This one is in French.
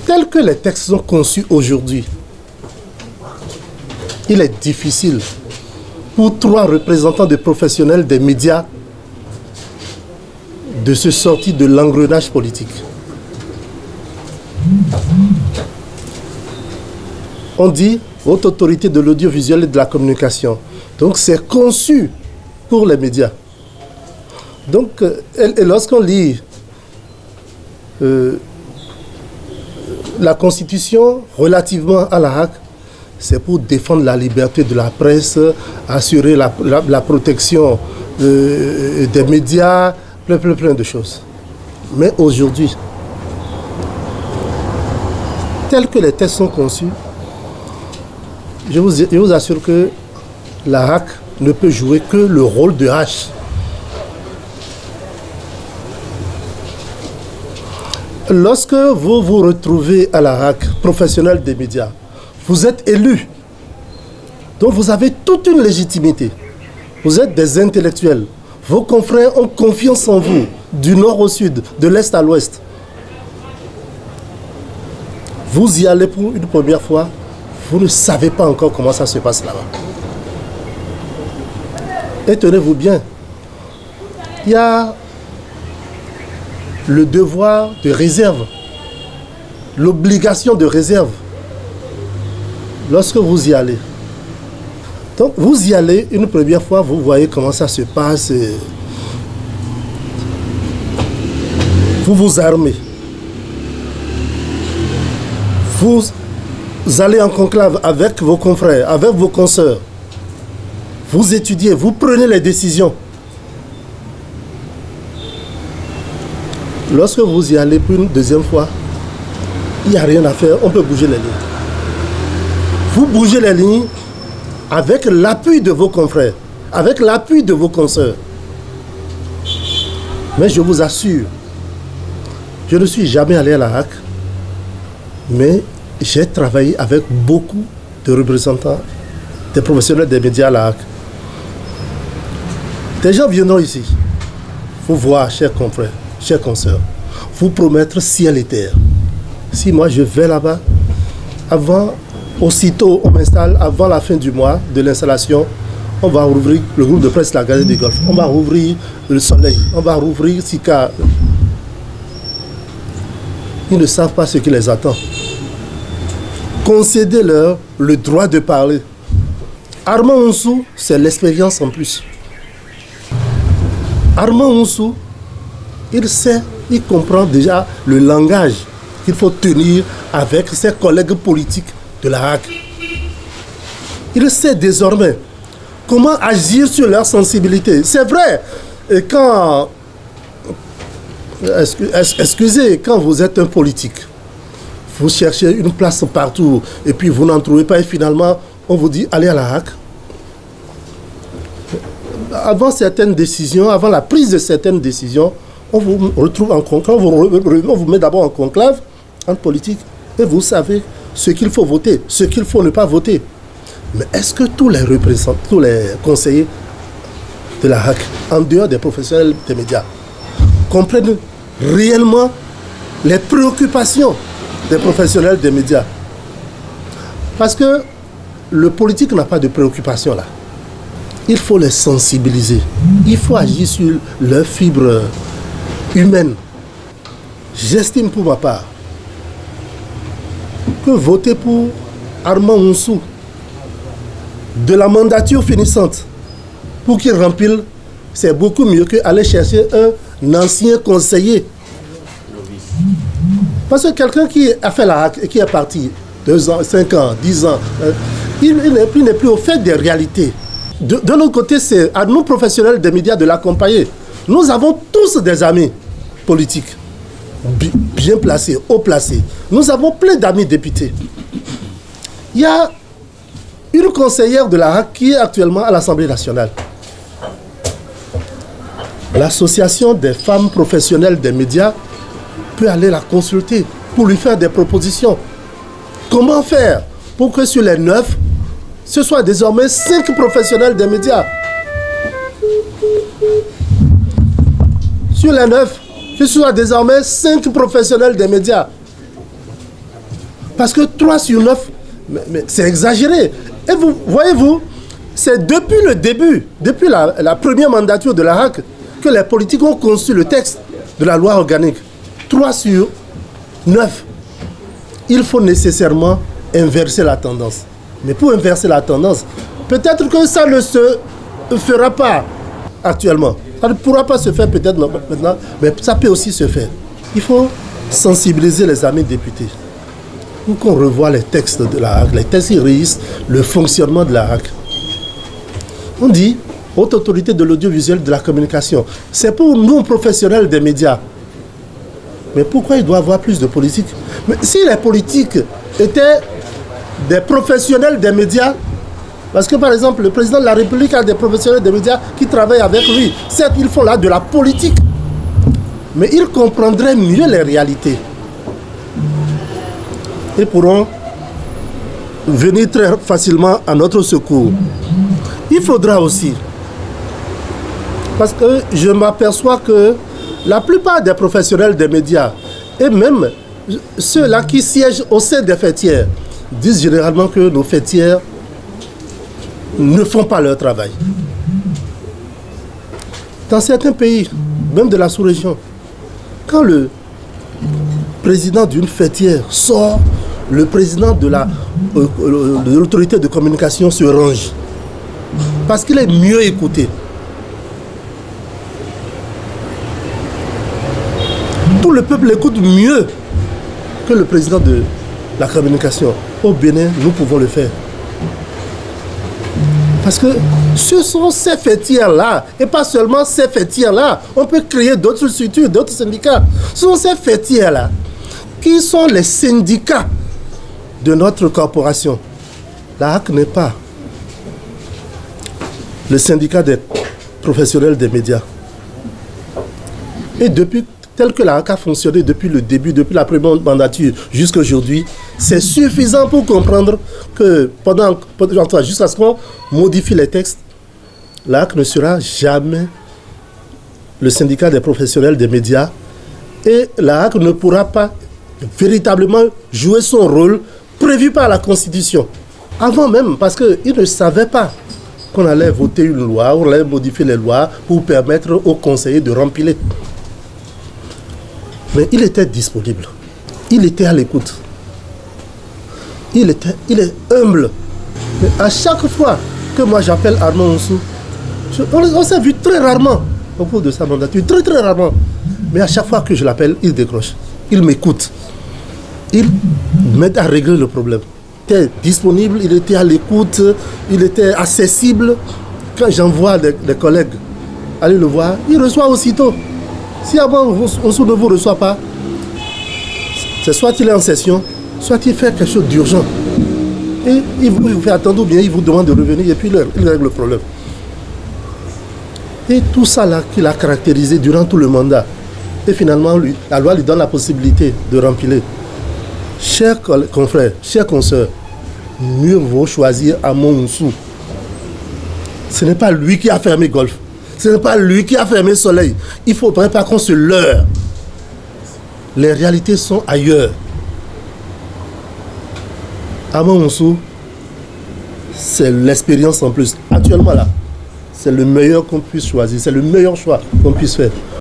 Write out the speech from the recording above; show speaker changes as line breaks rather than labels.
Tels que les textes sont conçus aujourd'hui, il est difficile pour 3 représentants de professionnels des médias de se sortir de l'engrenage politique. On dit haute autorité de l'audiovisuel et de la communication. Donc c'est conçu pour les médias. Donc et lorsqu'on lit la Constitution relativement à la HAC, c'est pour défendre la liberté de la presse, assurer la protection des médias, plein de choses. Mais aujourd'hui, tels que les textes sont conçus, je vous assure que la HAC ne peut jouer que le rôle de H. Lorsque vous vous retrouvez à la HAC, professionnel des médias, vous êtes élu. Donc vous avez toute une légitimité. Vous êtes des intellectuels. Vos confrères ont confiance en vous, du nord au sud, de l'est à l'ouest. Vous y allez pour une première fois, vous ne savez pas encore comment ça se passe là-bas. Et tenez-vous bien, il y a le devoir de réserve, l'obligation de réserve lorsque vous y allez. Donc vous y allez une première fois, vous voyez comment ça se passe. Vous vous armez. Vous allez en conclave avec vos confrères, avec vos consoeurs. Vous étudiez, vous prenez les décisions. Lorsque vous y allez pour une deuxième fois, il n'y a rien à faire, on peut bouger les lignes. Vous bougez les lignes avec l'appui de vos confrères, avec l'appui de vos consoeurs. Mais je vous assure, je ne suis jamais allé à la HAC, mais j'ai travaillé avec beaucoup de représentants, des professionnels des médias à la HAC. Des gens viendront ici, vous voir, chers confrères, chers consoeurs, vous promettre ciel et terre. Si moi je vais là-bas, aussitôt on m'installe, avant la fin du mois de l'installation, on va rouvrir le groupe de presse La Gazette du Golfe, on va rouvrir Le Soleil, on va rouvrir Sika. Ils ne savent pas ce qui les attend. Concédez-leur le droit de parler. Armand Onsou, c'est l'expérience en plus. Armand Onsou, il sait, il comprend déjà le langage qu'il faut tenir avec ses collègues politiques de la HAC. Il sait désormais comment agir sur leur sensibilité. C'est vrai, et quand, excusez, quand vous êtes un politique, vous cherchez une place partout et puis vous n'en trouvez pas et finalement on vous dit allez à la HAC. Avant certaines décisions, avant la prise de certaines décisions, on vous retrouve en conclave, on vous met d'abord en conclave, en politique, et vous savez ce qu'il faut voter, ce qu'il faut ne pas voter. Mais est-ce que tous les représentants, tous les conseillers de la HAC, en dehors des professionnels des médias, comprennent réellement les préoccupations des professionnels des médias? Parce que le politique n'a pas de préoccupation là. Il faut les sensibiliser. Il faut agir sur leurs fibres humaines. J'estime pour ma part que voter pour Armand Onsou de la mandature finissante pour qu'il remplisse, c'est beaucoup mieux qu'aller chercher un ancien conseiller. Parce que quelqu'un qui a fait la HAC et qui est parti 2 ans, 5 ans, 10 ans, il n'est plus au fait des réalités. De l'autre côté, c'est à nous professionnels des médias de l'accompagner. Nous avons tous des amis politiques, bien placés, haut placés. Nous avons plein d'amis députés. Il y a une conseillère de la HAC qui est actuellement à l'Assemblée nationale. L'association des femmes professionnelles des médias peut aller la consulter pour lui faire des propositions. Comment faire pour que sur les 9, ce soit désormais 5 professionnels des médias? Sur les 9, que ce soit désormais 5 professionnels des médias. Parce que 3 sur 9, mais c'est exagéré. Et vous, voyez-vous, c'est depuis le début, depuis la première mandature de la HAC, que les politiques ont conçu le texte de la loi organique. 3 sur 9. Il faut nécessairement inverser la tendance. Mais pour inverser la tendance, peut-être que ça ne se fera pas actuellement. Ça ne pourra pas se faire peut-être maintenant, mais ça peut aussi se faire. Il faut sensibiliser les amis députés pour qu'on revoie les textes de la HAC. Les textes qui régissent le fonctionnement de la HAC. On dit Haute Autorité de l'audiovisuel de la communication. C'est pour nous professionnels des médias. Mais pourquoi il doit y avoir plus de politique? Mais si les politiques étaient des professionnels des médias, parce que par exemple le président de la République a des professionnels des médias qui travaillent avec lui. Certes, ils font là de la politique, mais ils comprendraient mieux les réalités et pourront venir très facilement à notre secours. Il faudra aussi, parce que je m'aperçois que la plupart des professionnels des médias, et même ceux-là qui siègent au sein des fêtières, disent généralement que nos fêtières ne font pas leur travail. Dans certains pays, même de la sous-région, quand le président d'une fêtière sort, le président de l'autorité de communication se range. Parce qu'il est mieux écouté. Tout le peuple écoute mieux que le président de la communication. Au Bénin, nous pouvons le faire. Parce que ce sont ces fêtières-là, et pas seulement ces fêtières-là, on peut créer d'autres structures, d'autres syndicats. Ce sont ces fêtières-là qui sont les syndicats de notre corporation. La HAC n'est pas le syndicat des professionnels des médias. Et depuis, tel que la HAC a fonctionné depuis le début, depuis la première mandature jusqu'à aujourd'hui, c'est suffisant pour comprendre que jusqu'à ce qu'on modifie les textes, la HAC ne sera jamais le syndicat des professionnels des médias et la HAC ne pourra pas véritablement jouer son rôle prévu par la Constitution. Avant même, parce qu'ils ne savaient pas qu'on allait voter une loi, on allait modifier les lois pour permettre aux conseillers de rempiler. Mais il était disponible. Il était à l'écoute. Il est humble. Mais à chaque fois que moi j'appelle Armand Onsou, on s'est vu très rarement au cours de sa mandature, très très rarement. Mais à chaque fois que je l'appelle, il décroche. Il m'écoute. Il m'aide à régler le problème. Il était disponible, il était à l'écoute, il était accessible. Quand j'envoie des collègues aller le voir, il reçoit aussitôt. Si avant Onsou ne vous reçoit pas, c'est soit il est en session, soit il fait quelque chose d'urgent. Et il vous fait attendre ou bien il vous demande de revenir et puis il règle le problème. Et tout ça là qu'il a caractérisé durant tout le mandat. Et finalement, la loi lui donne la possibilité de remplir. Chers confrères, chers consoeurs, mieux vaut choisir Armand Onsou. Ce n'est pas lui qui a fermé Golf. Ce n'est pas lui qui a fermé Soleil. Il ne faudrait pas qu'on se leurre. Les réalités sont ailleurs. Armand Onsou, c'est l'expérience en plus. Actuellement là, c'est le meilleur qu'on puisse choisir. C'est le meilleur choix qu'on puisse faire.